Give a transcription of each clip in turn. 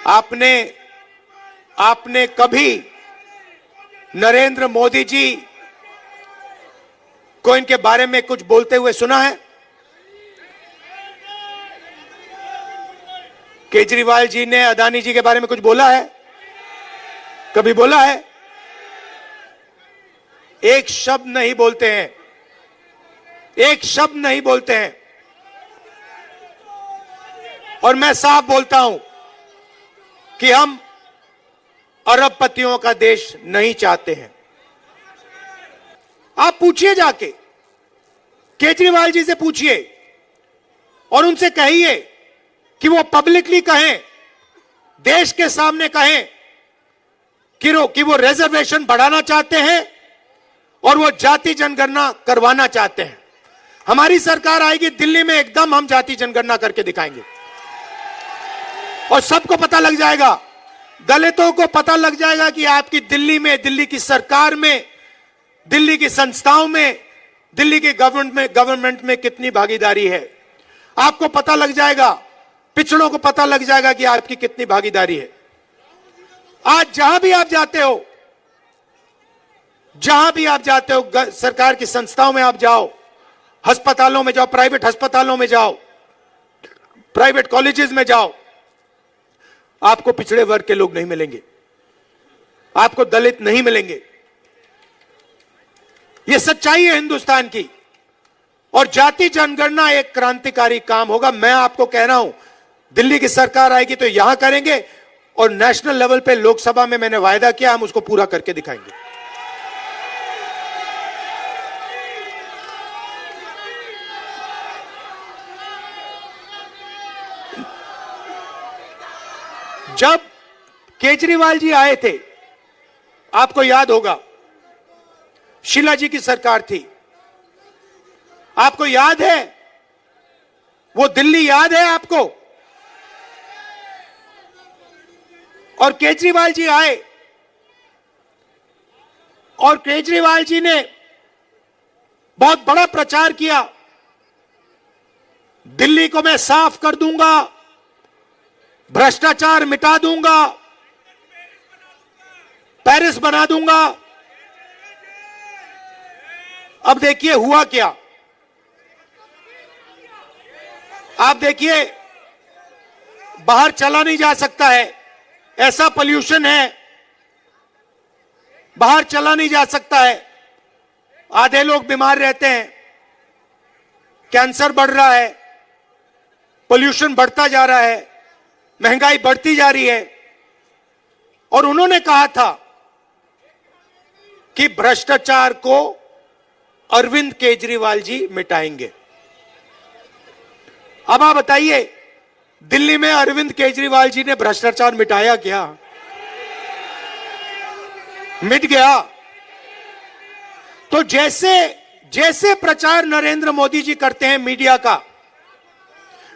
आपने आपने कभी नरेंद्र मोदी जी को इनके बारे में कुछ बोलते हुए सुना है? केजरीवाल जी ने अदानी जी के बारे में कुछ बोला है? कभी बोला है? एक शब्द नहीं बोलते हैं, एक शब्द नहीं बोलते हैं। और मैं साफ बोलता हूं कि हम अरबपतियों का देश नहीं चाहते हैं। आप पूछिए, जाके केजरीवाल जी से पूछिए और उनसे कहिए कि वो पब्लिकली कहें, देश के सामने कहें कि वो रिजर्वेशन बढ़ाना चाहते हैं और वो जाति जनगणना करवाना चाहते हैं। हमारी सरकार आएगी दिल्ली में, एकदम हम जाति जनगणना करके दिखाएंगे और सबको पता लग जाएगा, दलितों को पता लग जाएगा कि आपकी दिल्ली में, दिल्ली की सरकार में, दिल्ली की संस्थाओं में, दिल्ली के गवर्नमेंट में कितनी भागीदारी है। आपको पता लग जाएगा, पिछड़ों को पता लग जाएगा कि आपकी कितनी भागीदारी है। आज जहां भी आप जाते हो, जहां भी आप जाते हो, सरकार की संस्थाओं में आप जाओ, अस्पतालों में जाओ, प्राइवेट अस्पतालों में जाओ, प्राइवेट कॉलेजेस में जाओ, आपको पिछड़े वर्ग के लोग नहीं मिलेंगे, आपको दलित नहीं मिलेंगे। यह सच्चाई है हिंदुस्तान की। और जाति जनगणना एक क्रांतिकारी काम होगा। मैं आपको कह रहा हूं, दिल्ली की सरकार आएगी तो यहां करेंगे और नेशनल लेवल पे लोकसभा में मैंने वायदा किया, हम उसको पूरा करके दिखाएंगे। जब केजरीवाल जी आए थे, आपको याद होगा, शीला जी की सरकार थी, आपको याद है? वो दिल्ली याद है आपको? और केजरीवाल जी आए और केजरीवाल जी ने बहुत बड़ा प्रचार किया, दिल्ली को मैं साफ कर दूंगा, भ्रष्टाचार मिटा दूंगा, पेरिस बना दूंगा। अब देखिए हुआ क्या। आप देखिए, बाहर चला नहीं जा सकता है, ऐसा पोल्यूशन है, बाहर चला नहीं जा सकता है, आधे लोग बीमार रहते हैं, कैंसर बढ़ रहा है, पोल्यूशन बढ़ता जा रहा है, महंगाई बढ़ती जा रही है। और उन्होंने कहा था कि भ्रष्टाचार को अरविंद केजरीवाल जी मिटाएंगे। अब आप बताइए, दिल्ली में अरविंद केजरीवाल जी ने भ्रष्टाचार मिटाया क्या? मिट गया। तो जैसे प्रचार नरेंद्र मोदी जी करते हैं मीडिया का,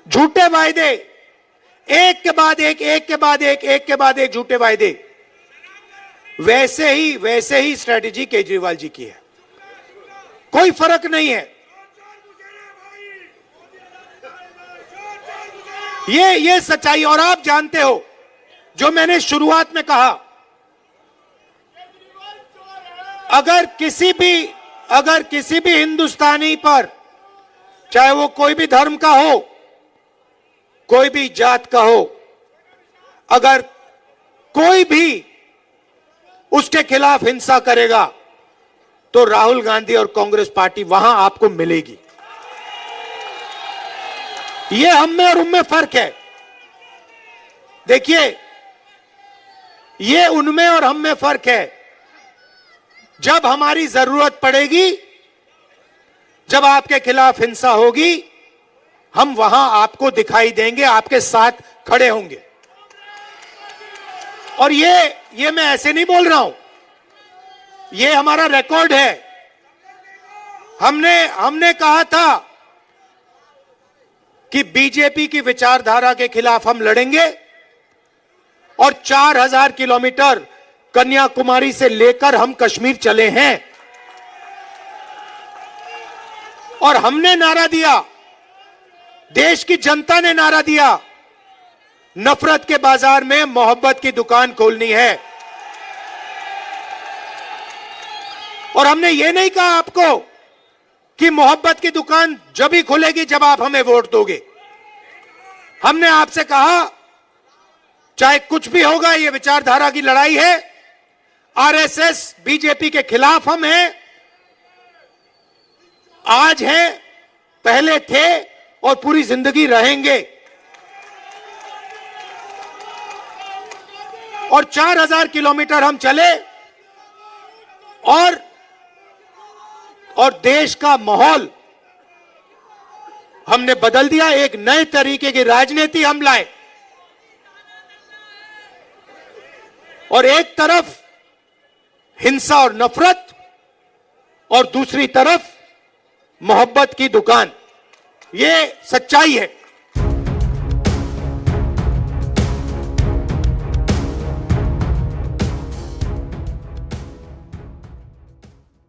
झूठे वायदे, एक के बाद एक, एक के बाद एक, एक के बाद एक झूठे वायदे, वैसे ही स्ट्रेटेजी केजरीवाल जी की है। कोई फर्क नहीं है। ये सच्चाई। और आप जानते हो, जो मैंने शुरुआत में कहा, अगर किसी भी हिंदुस्तानी पर, चाहे वो कोई भी धर्म का हो, कोई भी जात का हो, अगर कोई भी उसके खिलाफ हिंसा करेगा तो राहुल गांधी और कांग्रेस पार्टी वहां आपको मिलेगी। ये हम में और उनमें फर्क है। देखिए, ये उनमें और हम में फर्क है। जब हमारी जरूरत पड़ेगी, जब आपके खिलाफ हिंसा होगी, हम वहां आपको दिखाई देंगे, आपके साथ खड़े होंगे। और ये मैं ऐसे नहीं बोल रहा हूं, ये हमारा रिकॉर्ड है। हमने कहा था कि बीजेपी की विचारधारा के खिलाफ हम लड़ेंगे और 4000 किलोमीटर कन्याकुमारी से लेकर हम कश्मीर चले हैं। और हमने नारा दिया, देश की जनता ने नारा दिया नफरत के बाजार में मोहब्बत की दुकान खोलनी है। और हमने ये नहीं कहा आपको कि मोहब्बत की दुकान जब ही खुलेगी जब आप हमें वोट दोगे। हमने आपसे कहा चाहे कुछ भी होगा, ये विचारधारा की लड़ाई है। आरएसएस बीजेपी के खिलाफ हम हैं, आज हैं, पहले थे और पूरी जिंदगी रहेंगे। और 4000 किलोमीटर हम चले और देश का माहौल हमने बदल दिया। एक नए तरीके की राजनीति हम लाए और एक तरफ हिंसा और नफरत और दूसरी तरफ मोहब्बत की दुकान। ये सच्चाई है।